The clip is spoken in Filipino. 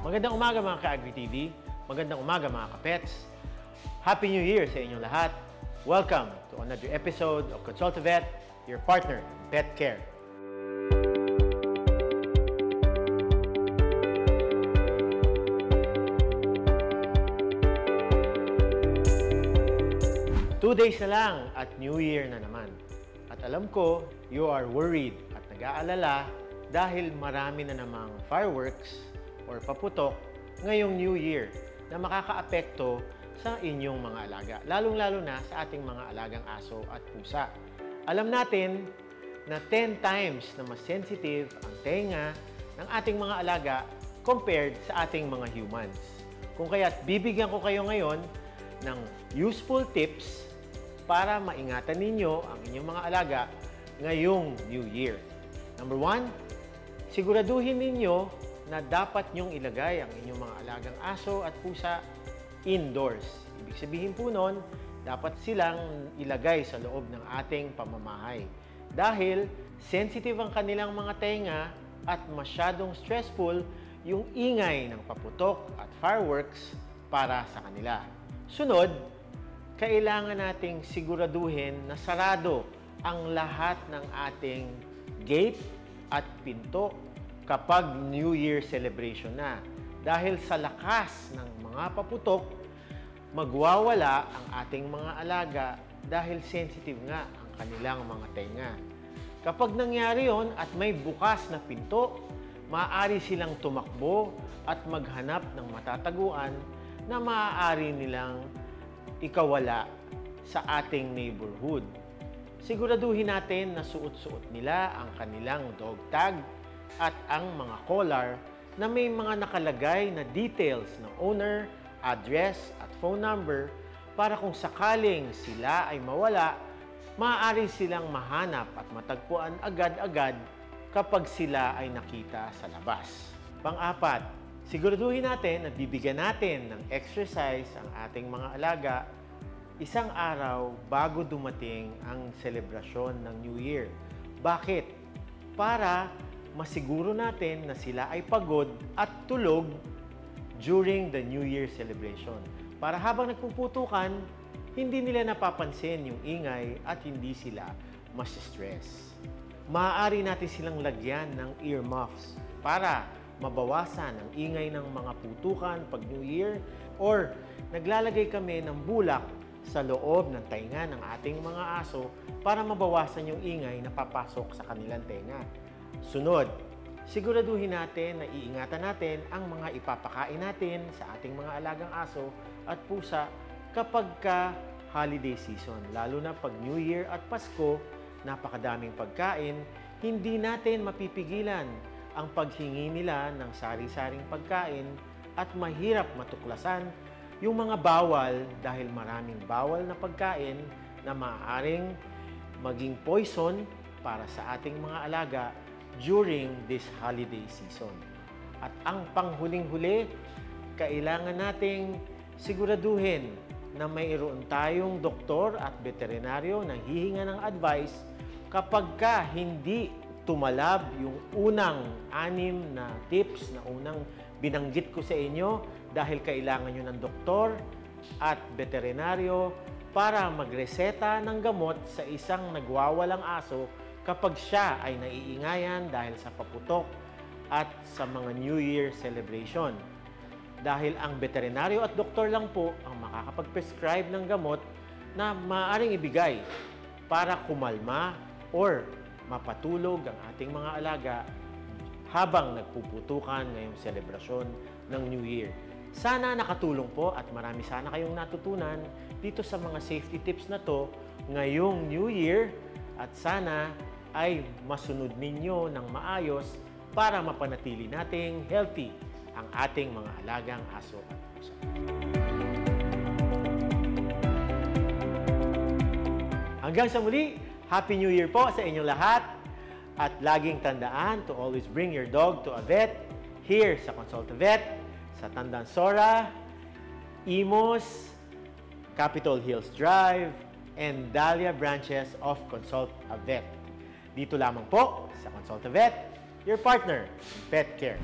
Magandang umaga mga ka-Agri TV. Magandang umaga mga ka-pets. Happy New Year sa inyong lahat. Welcome to another episode of Consult a Vet, your partner in pet care. Two days na lang at New Year na naman. At alam ko, you are worried at nag-aalala dahil marami na namang fireworks or paputok ngayong New Year na makakaapekto sa inyong mga alaga. Lalong-lalo na sa ating mga alagang aso at pusa. Alam natin na 10 times na mas sensitive ang tenga ng ating mga alaga compared sa ating mga humans. Kung kaya't bibigyan ko kayo ngayon ng useful tips para maingatan ninyo ang inyong mga alaga ngayong New Year. Number 1, siguraduhin ninyo na dapat nyong ilagay ang inyong mga alagang aso at pusa indoors. Ibig sabihin po nun, dapat silang ilagay sa loob ng ating pamamahay. Dahil sensitive ang kanilang mga tenga at masyadong stressful yung ingay ng paputok at fireworks para sa kanila. Sunod, kailangan nating siguraduhin na sarado ang lahat ng ating gate at pinto kapag New Year celebration na. Dahil sa lakas ng mga paputok, magwawala ang ating mga alaga dahil sensitive nga ang kanilang mga tenga. Kapag nangyari yon at may bukas na pinto, maaari silang tumakbo at maghanap ng matataguan na maaari nilang ikawala sa ating neighborhood. Siguraduhin natin na suot-suot nila ang kanilang dog tag at ang mga collar na may mga nakalagay na details ng owner, address at phone number para kung sakaling sila ay mawala, maaari silang mahanap at matagpuan agad-agad kapag sila ay nakita sa labas. Pang-apat, siguraduhin natin na bibigyan natin ng exercise ang ating mga alaga isang araw bago dumating ang selebrasyon ng New Year. Bakit? Para masiguro natin na sila ay pagod at tulog during the New Year celebration. Para habang nagpuputukan, hindi nila napapansin yung ingay at hindi sila mas stress. Maaari natin silang lagyan ng earmuffs para mabawasan ang ingay ng mga putukan pag New Year, or naglalagay kami ng bulak sa loob ng tainga ng ating mga aso para mabawasan yung ingay na papasok sa kanilang tenga. Sunod, siguraduhin natin na iingatan natin ang mga ipapakain natin sa ating mga alagang aso at pusa kapag holiday season. Lalo na pag New Year at Pasko, napakadaming pagkain, hindi natin mapipigilan ang paghingi nila ng sari-saring pagkain at mahirap matuklasan yung mga bawal dahil maraming bawal na pagkain na maaaring maging poison para sa ating mga alaga during this holiday season. At ang panghuling-huli, kailangan nating siguraduhin na mayroon tayong doktor at veterinaryo na hihinga ng advice kapag hindi tumalab yung unang 6 na tips na unang binanggit ko sa inyo, dahil kailangan nyo ng doktor at veterinaryo para magreseta ng gamot sa isang nagwawalang aso kapag siya ay naiingayan dahil sa paputok at sa mga New Year celebration. Dahil ang veterinaryo at doktor lang po ang makakapag-prescribe ng gamot na maaaring ibigay para kumalma or mapatulog ang ating mga alaga habang nagpuputukan ngayong selebrasyon ng New Year. Sana nakatulong po at marami sana kayong natutunan dito sa mga safety tips na to ngayong New Year, at sana ay masunod ninyo ng maayos para mapanatili nating healthy ang ating mga alagang aso at pusa. Hanggang sa muli, Happy New Year po sa inyong lahat, at laging tandaan to always bring your dog to a vet here sa Consult a Vet sa Tandansora, Imos, Capitol Hills Drive, and Dahlia branches of Consult a Vet. Dito lamang po sa Consult a Vet, your partner in pet care.